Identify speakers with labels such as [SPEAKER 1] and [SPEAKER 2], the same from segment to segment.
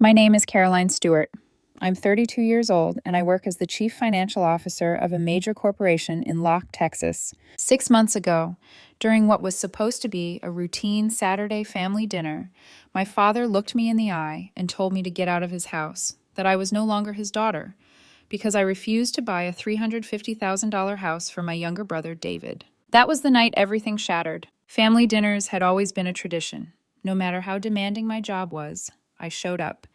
[SPEAKER 1] My name is Caroline Stewart. I'm 32 years old, and I work as the chief financial officer of a major corporation in Locke, Texas. 6 months ago, during what was supposed to be a routine Saturday family dinner, my father looked me in the eye and told me to get out of his house, that I was no longer his daughter, because I refused to buy a $350,000 house for my younger brother, David. That was the night everything shattered. Family dinners had always been a tradition. No matter how demanding my job was, I showed up.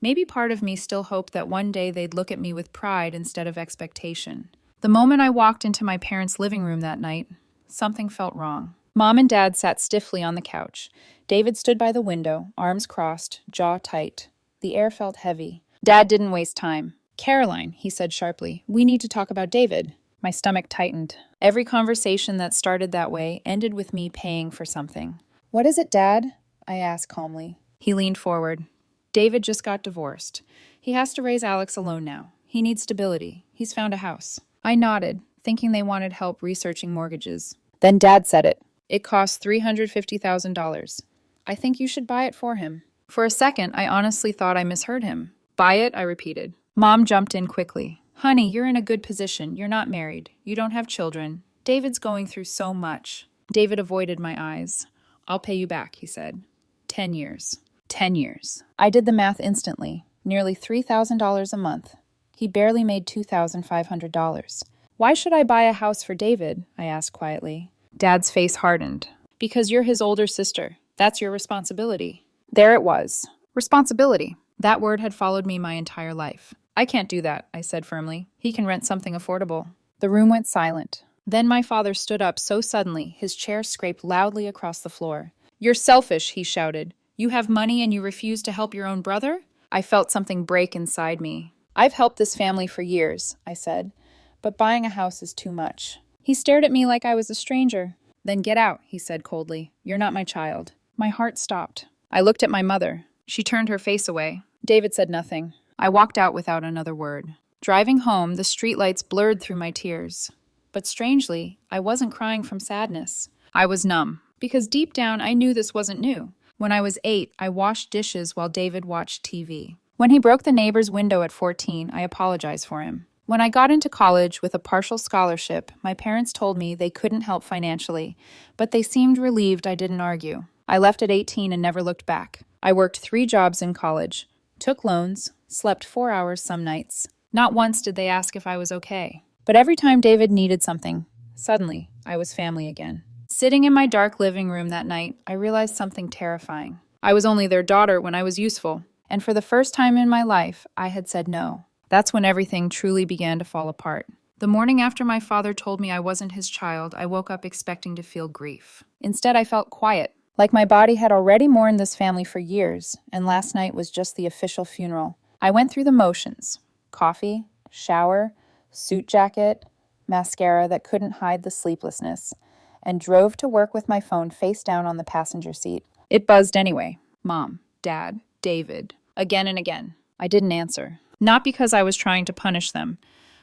[SPEAKER 1] Maybe part of me still hoped that one day they'd look at me with pride instead of expectation. The moment I walked into my parents' living room that night, something felt wrong. Mom and Dad sat stiffly on the couch. David stood by the window, arms crossed, jaw tight. The air felt heavy. Dad didn't waste time. "Caroline," he said sharply, "we need to talk about David." My stomach tightened. Every conversation that started that way ended with me paying for something. "What is it, Dad?" I asked calmly. He leaned forward. "David just got divorced. He has to raise Alex alone now. He needs stability. He's found a house." I nodded, thinking they wanted help researching mortgages. Then Dad said it. "It costs $350,000. I think you should buy it for him." For a second, I honestly thought I misheard him. "Buy it?" I repeated. Mom jumped in quickly. "Honey, you're in a good position. You're not married. You don't have children. David's going through so much." David avoided my eyes. "I'll pay you back," he said. 10 years. 10 years. I did the math instantly. Nearly $3,000 a month. He barely made $2,500. "Why should I buy a house for David?" I asked quietly. Dad's face hardened. "Because you're his older sister. That's your responsibility." There it was. Responsibility. That word had followed me my entire life. "I can't do that," I said firmly. "He can rent something affordable." The room went silent. Then my father stood up so suddenly, his chair scraped loudly across the floor. "You're selfish," he shouted. "You have money and you refuse to help your own brother?" I felt something break inside me. "I've helped this family for years," I said, "but buying a house is too much." He stared at me like I was a stranger. "Then get out," he said coldly. "You're not my child." My heart stopped. I looked at my mother. She turned her face away. David said nothing. I walked out without another word. Driving home, the streetlights blurred through my tears. But strangely, I wasn't crying from sadness. I was numb, because deep down I knew this wasn't new. When I was 8, I washed dishes while David watched TV. When he broke the neighbor's window at 14, I apologized for him. When I got into college with a partial scholarship, my parents told me they couldn't help financially, but they seemed relieved I didn't argue. I left at 18 and never looked back. I worked 3 jobs in college, took loans, slept 4 hours some nights. Not once did they ask if I was okay. But every time David needed something, suddenly, I was family again. Sitting in my dark living room that night, I realized something terrifying. I was only their daughter when I was useful, and for the first time in my life, I had said no. That's when everything truly began to fall apart. The morning after my father told me I wasn't his child, I woke up expecting to feel grief. Instead, I felt quiet, like my body had already mourned this family for years, and last night was just the official funeral. I went through the motions: coffee, shower, suit jacket, mascara that couldn't hide the sleeplessness, and drove to work with my phone face down on the passenger seat. It buzzed anyway. Mom, Dad, David. Again and again. I didn't answer. Not because I was trying to punish them,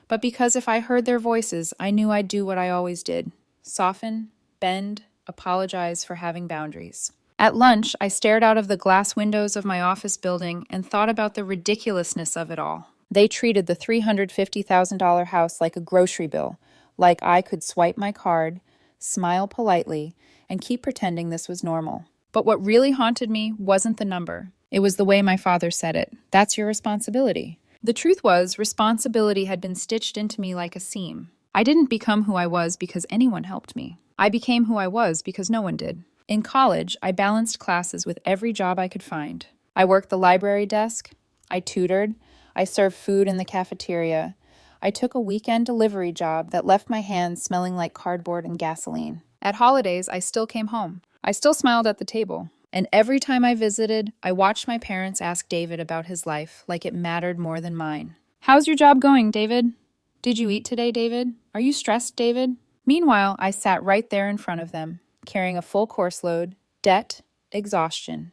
[SPEAKER 1] but because if I heard their voices, I knew I'd do what I always did: soften, bend, apologize for having boundaries. At lunch, I stared out of the glass windows of my office building and thought about the ridiculousness of it all. They treated the $350,000 house like a grocery bill, like I could swipe my card, smile politely, and keep pretending this was normal. But what really haunted me wasn't the number. It was the way my father said it. "That's your responsibility." The truth was, responsibility had been stitched into me like a seam. I didn't become who I was because anyone helped me. I became who I was because no one did. In college, I balanced classes with every job I could find. I worked the library desk. I tutored. I served food in the cafeteria. I took a weekend delivery job that left my hands smelling like cardboard and gasoline. At holidays, I still came home. I still smiled at the table. And every time I visited, I watched my parents ask David about his life like it mattered more than mine. "How's your job going, David? Did you eat today, David? Are you stressed, David?" Meanwhile, I sat right there in front of them, carrying a full course load, debt, exhaustion.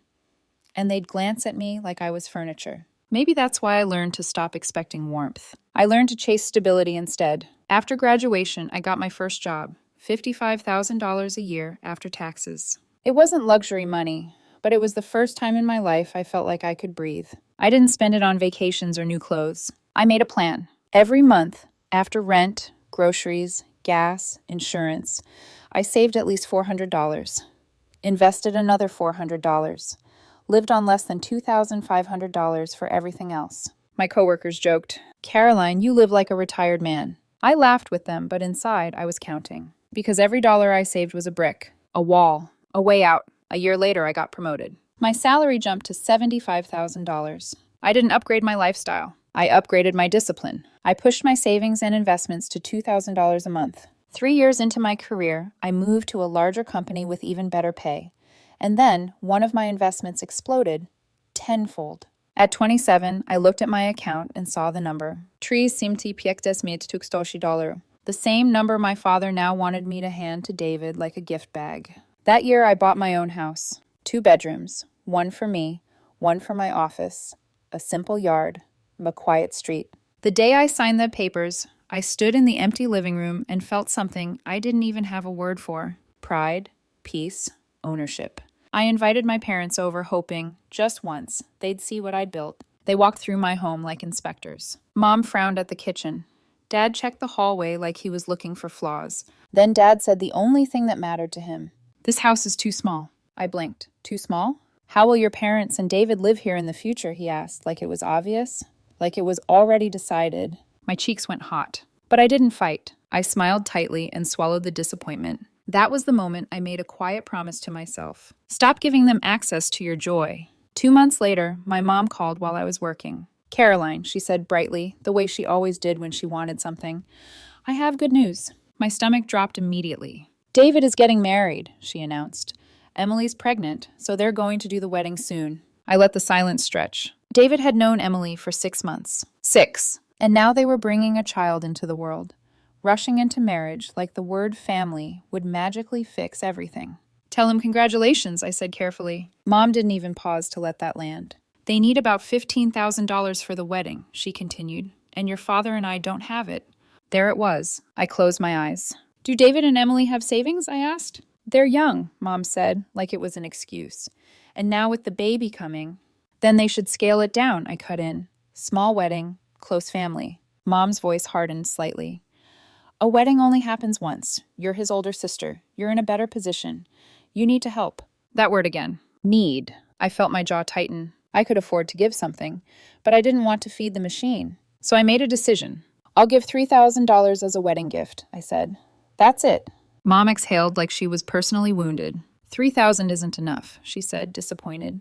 [SPEAKER 1] And they'd glance at me like I was furniture. Maybe that's why I learned to stop expecting warmth. I learned to chase stability instead. After graduation, I got my first job, $55,000 a year after taxes. It wasn't luxury money, but it was the first time in my life I felt like I could breathe. I didn't spend it on vacations or new clothes. I made a plan. Every month, after rent, groceries, gas, insurance, I saved at least $400. Invested another $400. Lived on less than $2,500 for everything else. My coworkers joked, "Caroline, you live like a retired man." I laughed with them, but inside I was counting. Because every dollar I saved was a brick, a wall, a way out. A year later, I got promoted. My salary jumped to $75,000. I didn't upgrade my lifestyle. I upgraded my discipline. I pushed my savings and investments to $2,000 a month. 3 years into my career, I moved to a larger company with even better pay. And then, one of my investments exploded tenfold. At 27, I looked at my account and saw the number. $3,500,000. The same number my father now wanted me to hand to David like a gift bag. That year, I bought my own house. 2 bedrooms, one for me, one for my office, a simple yard, a quiet street. The day I signed the papers, I stood in the empty living room and felt something I didn't even have a word for. Pride, peace, ownership. I invited my parents over hoping, just once, they'd see what I'd built. They walked through my home like inspectors. Mom frowned at the kitchen. Dad checked the hallway like he was looking for flaws. Then Dad said the only thing that mattered to him. "This house is too small." I blinked. "Too small? How will your parents and David live here in the future?" he asked, like it was obvious, like it was already decided. My cheeks went hot. But I didn't fight. I smiled tightly and swallowed the disappointment. That was the moment I made a quiet promise to myself. Stop giving them access to your joy. 2 months later, my mom called while I was working. "Caroline," she said brightly, the way she always did when she wanted something. "I have good news." My stomach dropped immediately. "David is getting married," she announced. "Emily's pregnant, so they're going to do the wedding soon." I let the silence stretch. David had known Emily for 6 months. 6. And now they were bringing a child into the world. Rushing into marriage like the word family would magically fix everything. "Tell him congratulations," I said carefully. Mom didn't even pause to let that land. "They need about $15,000 for the wedding," she continued, "and your father and I don't have it." There it was. I closed my eyes. "Do David and Emily have savings?" I asked. "They're young," Mom said, like it was an excuse. "And now with the baby coming." "Then they should scale it down," I cut in. "Small wedding, close family." Mom's voice hardened slightly. "A wedding only happens once. You're his older sister. You're in a better position. You need to help." That word again. Need. I felt my jaw tighten. I could afford to give something, but I didn't want to feed the machine. So I made a decision. "I'll give $3,000 as a wedding gift," I said. "That's it." Mom exhaled like she was personally wounded. "3,000 isn't enough," she said, disappointed.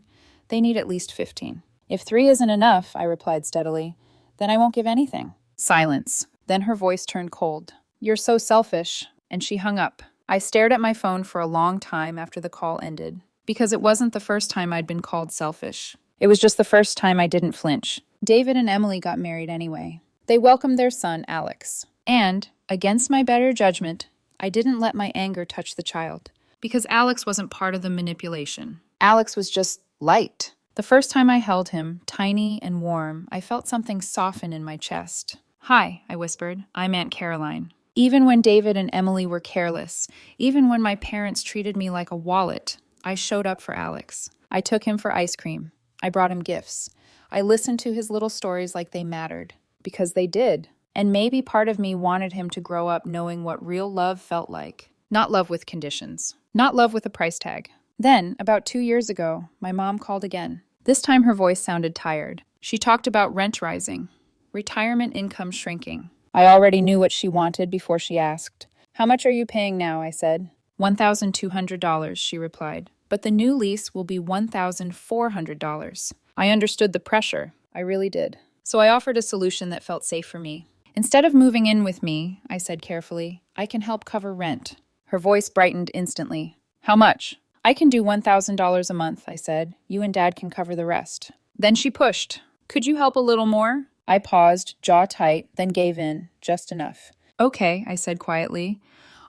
[SPEAKER 1] "They need at least 15. "If 3 isn't enough," I replied steadily, "then I won't give anything." Silence. Then her voice turned cold. "You're so selfish." And she hung up. I stared at my phone for a long time after the call ended, because it wasn't the first time I'd been called selfish. It was just the first time I didn't flinch. David and Emily got married anyway. They welcomed their son, Alex. And, against my better judgment, I didn't let my anger touch the child, because Alex wasn't part of the manipulation. Alex was just light. The first time I held him, tiny and warm, I felt something soften in my chest. "Hi," I whispered. "I'm Aunt Caroline." Even when David and Emily were careless, even when my parents treated me like a wallet, I showed up for Alex. I took him for ice cream. I brought him gifts. I listened to his little stories like they mattered, because they did. And maybe part of me wanted him to grow up knowing what real love felt like. Not love with conditions. Not love with a price tag. Then, about 2 years ago, my mom called again. This time her voice sounded tired. She talked about rent rising, retirement income shrinking. I already knew what she wanted before she asked. "How much are you paying now?" I said. $1,200, she replied. "But the new lease will be $1,400. I understood the pressure. I really did. So I offered a solution that felt safe for me. "Instead of moving in with me," I said carefully, "I can help cover rent." Her voice brightened instantly. "How much?" "I can do $1,000 a month," I said. "You and Dad can cover the rest." Then she pushed. "Could you help a little more?" I paused, jaw tight, then gave in, just enough. "Okay," I said quietly.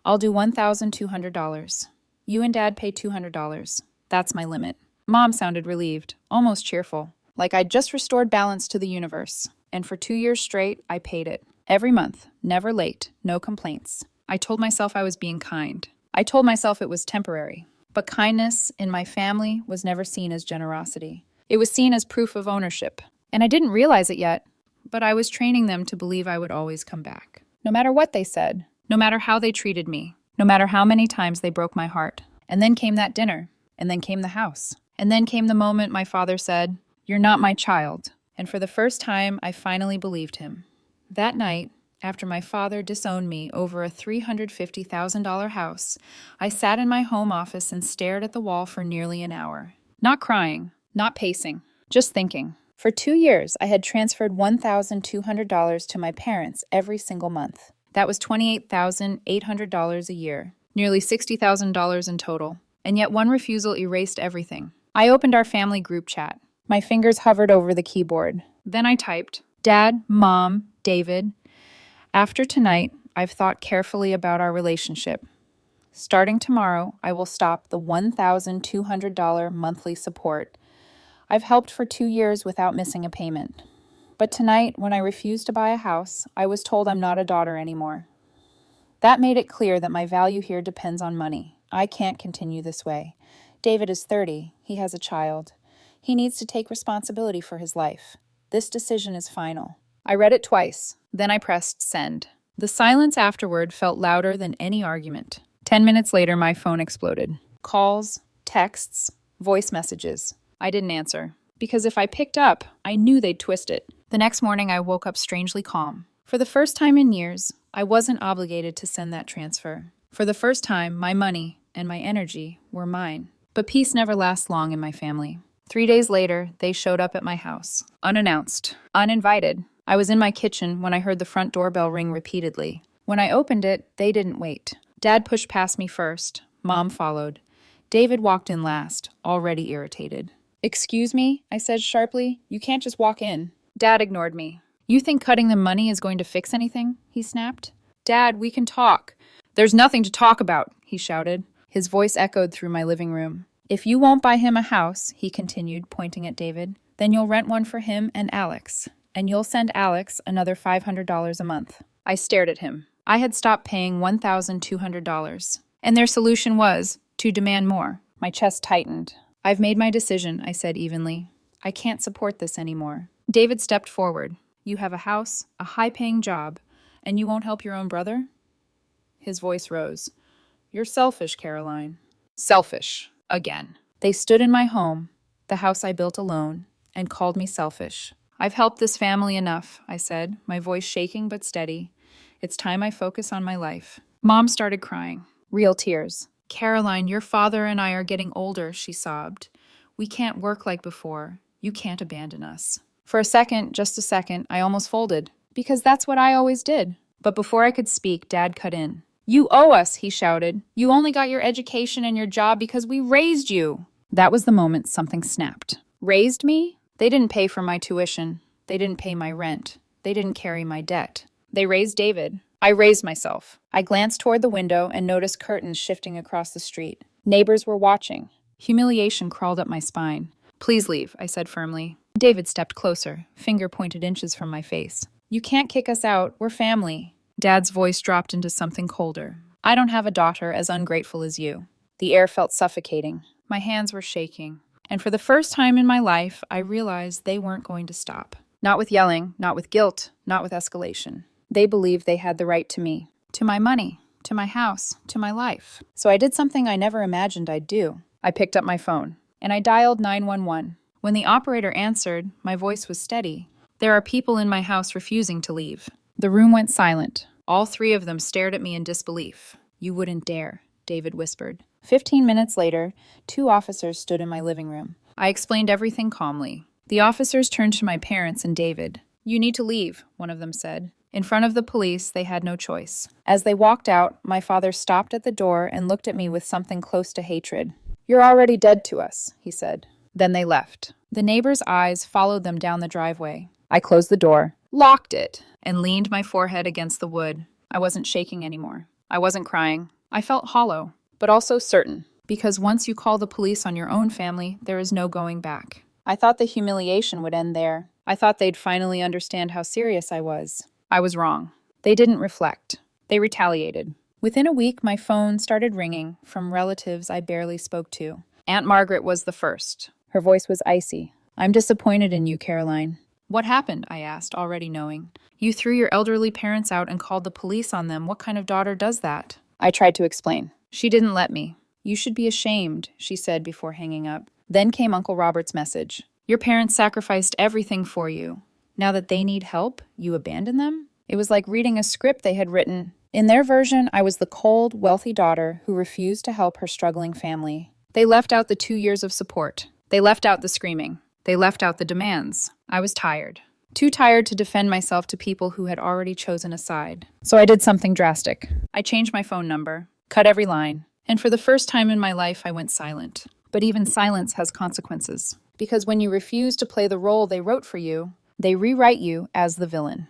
[SPEAKER 1] "I'll do $1,200. You and Dad pay $200. That's my limit." Mom sounded relieved, almost cheerful, like I'd just restored balance to the universe. And for 2 years straight, I paid it. Every month, never late, no complaints. I told myself I was being kind. I told myself it was temporary. But kindness in my family was never seen as generosity. It was seen as proof of ownership. And I didn't realize it yet, but I was training them to believe I would always come back. No matter what they said, no matter how they treated me, no matter how many times they broke my heart. And then came that dinner, and then came the house. And then came the moment my father said, "You're not my child." And for the first time, I finally believed him. That night, after my father disowned me over a $350,000 house, I sat in my home office and stared at the wall for nearly an hour. Not crying, not pacing, just thinking. For 2 years, I had transferred $1,200 to my parents every single month. That was $28,800 a year, nearly $60,000 in total. And yet one refusal erased everything. I opened our family group chat. My fingers hovered over the keyboard. Then I typed, "Dad, Mom, David. After tonight, I've thought carefully about our relationship. Starting tomorrow, I will stop the $1,200 monthly support. I've helped for 2 years without missing a payment. But tonight, when I refused to buy a house, I was told I'm not a daughter anymore. That made it clear that my value here depends on money. I can't continue this way. David is 30. He has a child. He needs to take responsibility for his life. This decision is final." I read it twice. Then I pressed send. The silence afterward felt louder than any argument. 10 minutes later, my phone exploded. Calls, texts, voice messages. I didn't answer, because if I picked up, I knew they'd twist it. The next morning, I woke up strangely calm. For the first time in years, I wasn't obligated to send that transfer. For the first time, my money and my energy were mine. But peace never lasts long in my family. 3 days later, they showed up at my house, unannounced, uninvited. I was in my kitchen when I heard the front doorbell ring repeatedly. When I opened it, they didn't wait. Dad pushed past me first. Mom followed. David walked in last, already irritated. "Excuse me," I said sharply. "You can't just walk in." Dad ignored me. "You think cutting them money is going to fix anything?" he snapped. "Dad, we can talk." "There's nothing to talk about," he shouted. His voice echoed through my living room. "If you won't buy him a house," he continued, pointing at David, "then you'll rent one for him and Alex. And you'll send Alex another $500 a month." I stared at him. I had stopped paying $1,200. And their solution was to demand more. My chest tightened. "I've made my decision," I said evenly. "I can't support this anymore." David stepped forward. "You have a house, a high-paying job, and you won't help your own brother?" His voice rose. "You're selfish, Caroline." Selfish. Again. They stood in my home, the house I built alone, and called me selfish. "I've helped this family enough," I said, my voice shaking but steady. "It's time I focus on my life." Mom started crying. Real tears. "Caroline, your father and I are getting older," she sobbed. "We can't work like before. You can't abandon us." For a second, just a second, I almost folded, because that's what I always did. But before I could speak, Dad cut in. "You owe us," he shouted. "You only got your education and your job because we raised you." That was the moment something snapped. Raised me? They didn't pay for my tuition. They didn't pay my rent. They didn't carry my debt. They raised David. I raised myself. I glanced toward the window and noticed curtains shifting across the street. Neighbors were watching. Humiliation crawled up my spine. "Please leave," I said firmly. David stepped closer, finger pointed inches from my face. "You can't kick us out. We're family." Dad's voice dropped into something colder. "I don't have a daughter as ungrateful as you." The air felt suffocating. My hands were shaking. And for the first time in my life, I realized they weren't going to stop. Not with yelling, not with guilt, not with escalation. They believed they had the right to me, to my money, to my house, to my life. So I did something I never imagined I'd do. I picked up my phone, and I dialed 911. When the operator answered, my voice was steady. "There are people in my house refusing to leave." The room went silent. All 3 of them stared at me in disbelief. "You wouldn't dare," David whispered. 15 minutes later, 2 officers stood in my living room. I explained everything calmly. The officers turned to my parents and David. "You need to leave," one of them said. In front of the police, they had no choice. As they walked out, my father stopped at the door and looked at me with something close to hatred. "You're already dead to us," he said. Then they left. The neighbors' eyes followed them down the driveway. I closed the door, locked it, and leaned my forehead against the wood. I wasn't shaking anymore. I wasn't crying. I felt hollow, but also certain, because once you call the police on your own family, there is no going back. I thought the humiliation would end there. I thought they'd finally understand how serious I was. I was wrong. They didn't reflect. They retaliated. Within a week, my phone started ringing from relatives I barely spoke to. Aunt Margaret was the first. Her voice was icy. "I'm disappointed in you, Caroline. What happened? I asked, already knowing. You threw your elderly parents out and called the police on them. What kind of daughter does that? I tried to explain. She didn't let me. You should be ashamed, she said before hanging up. Then came Uncle Robert's message. Your parents sacrificed everything for you. Now that they need help, you abandon them? It was like reading a script they had written. In their version, I was the cold, wealthy daughter who refused to help her struggling family. They left out the 2 years of support. They left out the screaming. They left out the demands. I was tired. Too tired to defend myself to people who had already chosen a side. So I did something drastic. I changed my phone number, cut every line, and for the first time in my life, I went silent. But even silence has consequences. Because when you refuse to play the role they wrote for you, they rewrite you as the villain.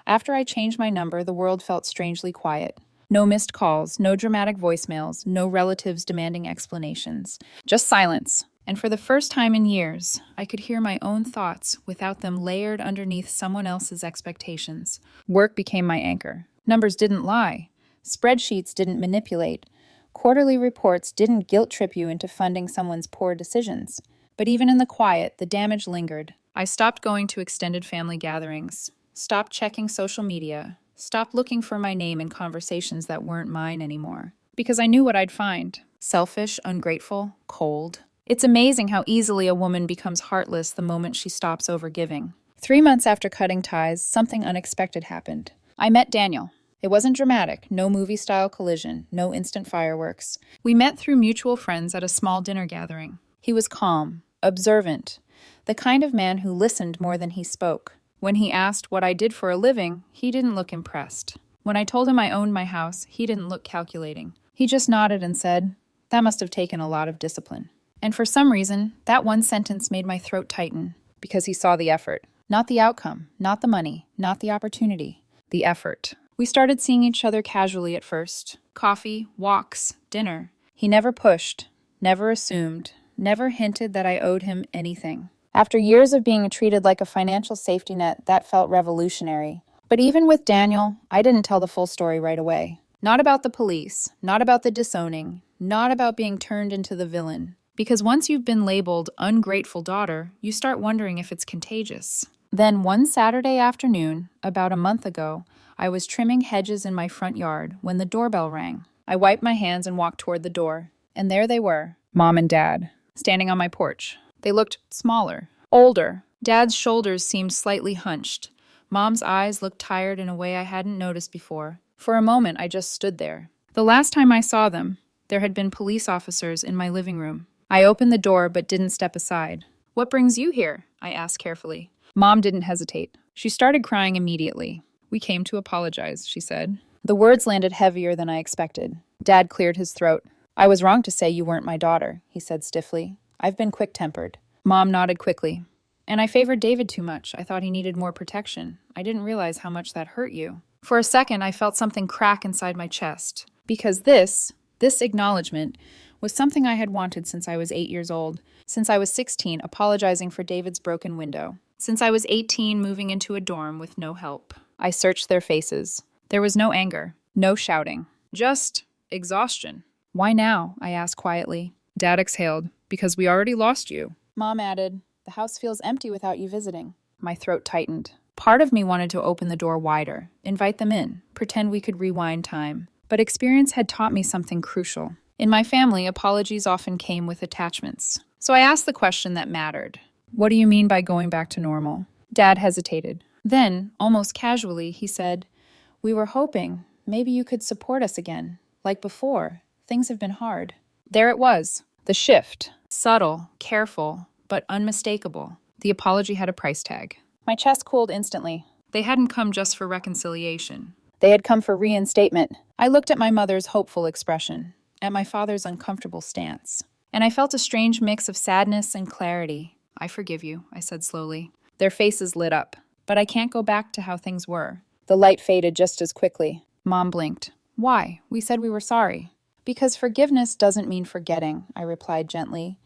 [SPEAKER 1] After I changed my number, the world felt strangely quiet. No missed calls, no dramatic voicemails, no relatives demanding explanations. Just silence. And for the first time in years, I could hear my own thoughts without them layered underneath someone else's expectations. Work became my anchor. Numbers didn't lie. Spreadsheets didn't manipulate. Quarterly reports didn't guilt-trip you into funding someone's poor decisions. But even in the quiet, the damage lingered. I stopped going to extended family gatherings, stopped checking social media, stopped looking for my name in conversations that weren't mine anymore. Because I knew what I'd find. Selfish, ungrateful, cold. It's amazing how easily a woman becomes heartless the moment she stops overgiving. 3 months after cutting ties, something unexpected happened. I met Daniel. It wasn't dramatic, no movie-style collision, no instant fireworks. We met through mutual friends at a small dinner gathering. He was calm, observant, the kind of man who listened more than he spoke. When he asked what I did for a living, he didn't look impressed. When I told him I owned my house, he didn't look calculating. He just nodded and said, "That must have taken a lot of discipline." And for some reason, that one sentence made my throat tighten, because he saw the effort. Not the outcome, not the money, not the opportunity, the effort. We started seeing each other casually at first. Coffee, walks, dinner. He never pushed, never assumed, never hinted that I owed him anything. After years of being treated like a financial safety net, that felt revolutionary. But even with Daniel, I didn't tell the full story right away. Not about the police, not about the disowning, not about being turned into the villain. Because once you've been labeled ungrateful daughter, you start wondering if it's contagious. Then one Saturday afternoon, about a month ago, I was trimming hedges in my front yard when the doorbell rang. I wiped my hands and walked toward the door. And there they were, Mom and Dad, standing on my porch. They looked smaller, older. Dad's shoulders seemed slightly hunched. Mom's eyes looked tired in a way I hadn't noticed before. For a moment, I just stood there. The last time I saw them, there had been police officers in my living room. I opened the door but didn't step aside. "What brings you here?" I asked carefully. Mom didn't hesitate. She started crying immediately. "We came to apologize," she said. The words landed heavier than I expected. Dad cleared his throat. "I was wrong to say you weren't my daughter," he said stiffly. "I've been quick-tempered." Mom nodded quickly. "And I favored David too much. I thought he needed more protection. I didn't realize how much that hurt you." For a second, I felt something crack inside my chest. Because this acknowledgement, was something I had wanted since I was 8 years old. Since I was 16, apologizing for David's broken window. Since I was 18, moving into a dorm with no help. I searched their faces. There was no anger, no shouting, just exhaustion. "Why now?" I asked quietly. Dad exhaled. "Because we already lost you." Mom added, "The house feels empty without you visiting." My throat tightened. Part of me wanted to open the door wider, invite them in, pretend we could rewind time. But experience had taught me something crucial. In my family, apologies often came with attachments. So I asked the question that mattered. "What do you mean by going back to normal?" Dad hesitated. Then, almost casually, he said, "We were hoping maybe you could support us again. Like before. Things have been hard." There it was. The shift. Subtle, careful, but unmistakable. The apology had a price tag. My chest cooled instantly. They hadn't come just for reconciliation. They had come for reinstatement. I looked at my mother's hopeful expression, at my father's uncomfortable stance, and I felt a strange mix of sadness and clarity. "I forgive you," I said slowly. Their faces lit up. "But I can't go back to how things were." The light faded just as quickly. Mom blinked. "Why? We said we were sorry." "Because forgiveness doesn't mean forgetting," I replied gently.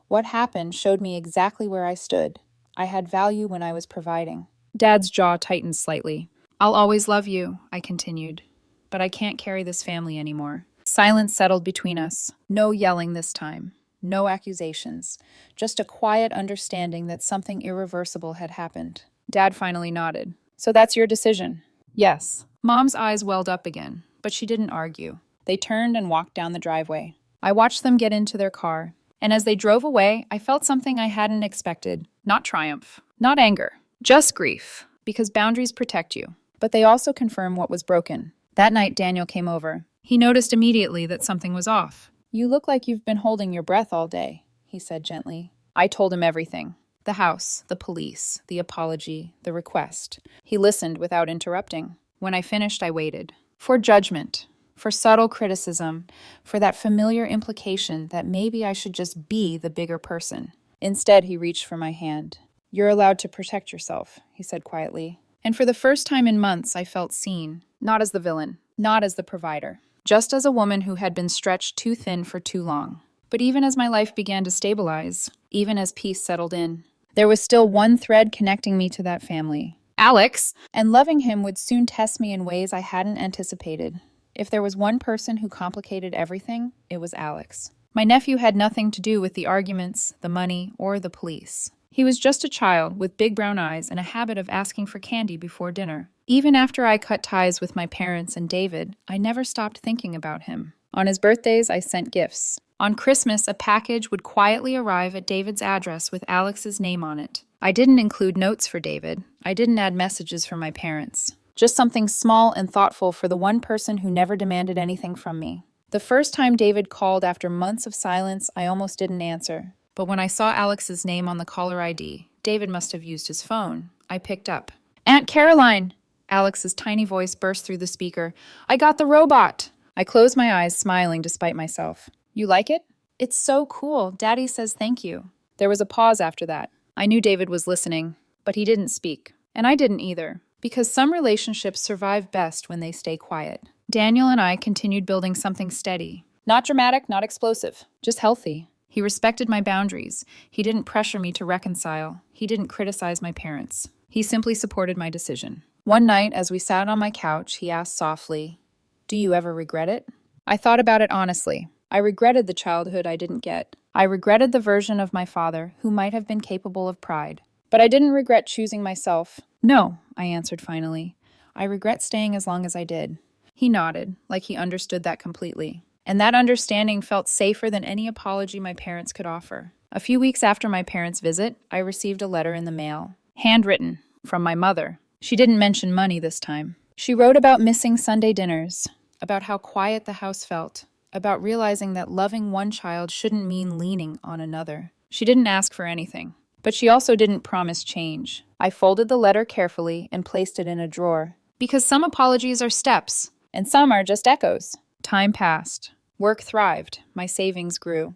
[SPEAKER 1] "What happened showed me exactly where I stood. I had value when I was providing." Dad's jaw tightened slightly. "I'll always love you," I continued. "But I can't carry this family anymore." Silence settled between us. No yelling this time. No accusations. Just a quiet understanding that something irreversible had happened. Dad finally nodded. So that's your decision? Yes. Mom's eyes welled up again, but she didn't argue. They turned and walked down the driveway. I watched them get into their car, and as they drove away, I felt something I hadn't expected. Not triumph, not anger, just grief, because boundaries protect you. But they also confirm what was broken. That night, Daniel came over. He noticed immediately that something was off. You look like you've been holding your breath all day, he said gently. I told him everything. The house, the police, the apology, the request. He listened without interrupting. When I finished, I waited. For judgment, for subtle criticism, for that familiar implication that maybe I should just be the bigger person. Instead, he reached for my hand. You're allowed to protect yourself, he said quietly. And for the first time in months, I felt seen. Not as the villain, not as the provider. Just as a woman who had been stretched too thin for too long. But even as my life began to stabilize, even as peace settled in, there was still one thread connecting me to that family. Alex! And loving him would soon test me in ways I hadn't anticipated. If there was one person who complicated everything, it was Alex. My nephew had nothing to do with the arguments, the money, or the police. He was just a child with big brown eyes and a habit of asking for candy before dinner. Even after I cut ties with my parents and David, I never stopped thinking about him. On his birthdays, I sent gifts. On Christmas, a package would quietly arrive at David's address with Alex's name on it. I didn't include notes for David. I didn't add messages for my parents. Just something small and thoughtful for the one person who never demanded anything from me. The first time David called after months of silence, I almost didn't answer. But when I saw Alex's name on the caller ID, David must have used his phone. I picked up. Aunt Caroline! Alex's tiny voice burst through the speaker. I got the robot! I closed my eyes, smiling despite myself. You like it? It's so cool. Daddy says thank you. There was a pause after that. I knew David was listening, but he didn't speak. And I didn't either, because some relationships survive best when they stay quiet. Daniel and I continued building something steady. Not dramatic, not explosive, just healthy. He respected my boundaries. He didn't pressure me to reconcile. He didn't criticize my parents. He simply supported my decision. One night, as we sat on my couch, he asked softly, "Do you ever regret it?" I thought about it honestly. I regretted the childhood I didn't get. I regretted the version of my father who might have been capable of pride. But I didn't regret choosing myself. No, I answered finally. I regret staying as long as I did. He nodded, like he understood that completely. And that understanding felt safer than any apology my parents could offer. A few weeks after my parents' visit, I received a letter in the mail. Handwritten, from my mother. She didn't mention money this time. She wrote about missing Sunday dinners, about how quiet the house felt, about realizing that loving one child shouldn't mean leaning on another. She didn't ask for anything, but she also didn't promise change. I folded the letter carefully and placed it in a drawer. Because some apologies are steps, and some are just echoes. Time passed. Work thrived. My savings grew.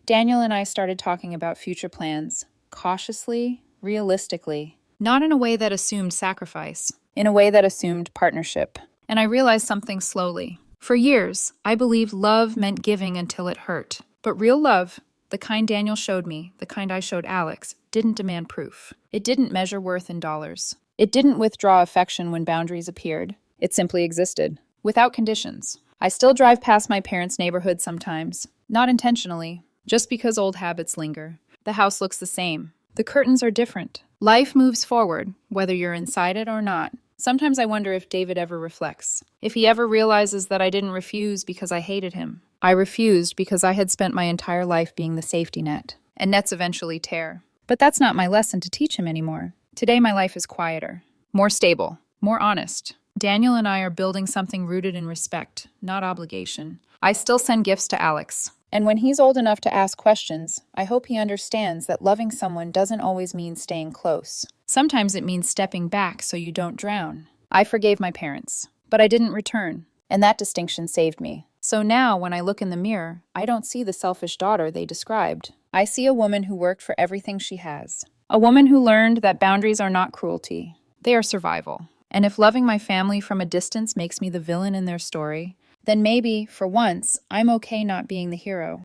[SPEAKER 1] Daniel and I started talking about future plans. Cautiously, realistically. Not in a way that assumed sacrifice. In a way that assumed partnership. And I realized something slowly. For years, I believed love meant giving until it hurt. But real love, the kind Daniel showed me, the kind I showed Alex, didn't demand proof. It didn't measure worth in dollars. It didn't withdraw affection when boundaries appeared. It simply existed. Without conditions. I still drive past my parents' neighborhood sometimes. Not intentionally. Just because old habits linger. The house looks the same. The curtains are different. Life moves forward, whether you're inside it or not. Sometimes I wonder if David ever reflects. If he ever realizes that I didn't refuse because I hated him. I refused because I had spent my entire life being the safety net. And nets eventually tear. But that's not my lesson to teach him anymore. Today my life is quieter. More stable. More honest. Daniel and I are building something rooted in respect, not obligation. I still send gifts to Alex. And when he's old enough to ask questions, I hope he understands that loving someone doesn't always mean staying close. Sometimes it means stepping back so you don't drown. I forgave my parents, but I didn't return, and that distinction saved me. So now, when I look in the mirror, I don't see the selfish daughter they described. I see a woman who worked for everything she has. A woman who learned that boundaries are not cruelty. They are survival. And if loving my family from a distance makes me the villain in their story, then maybe, for once, I'm okay not being the hero.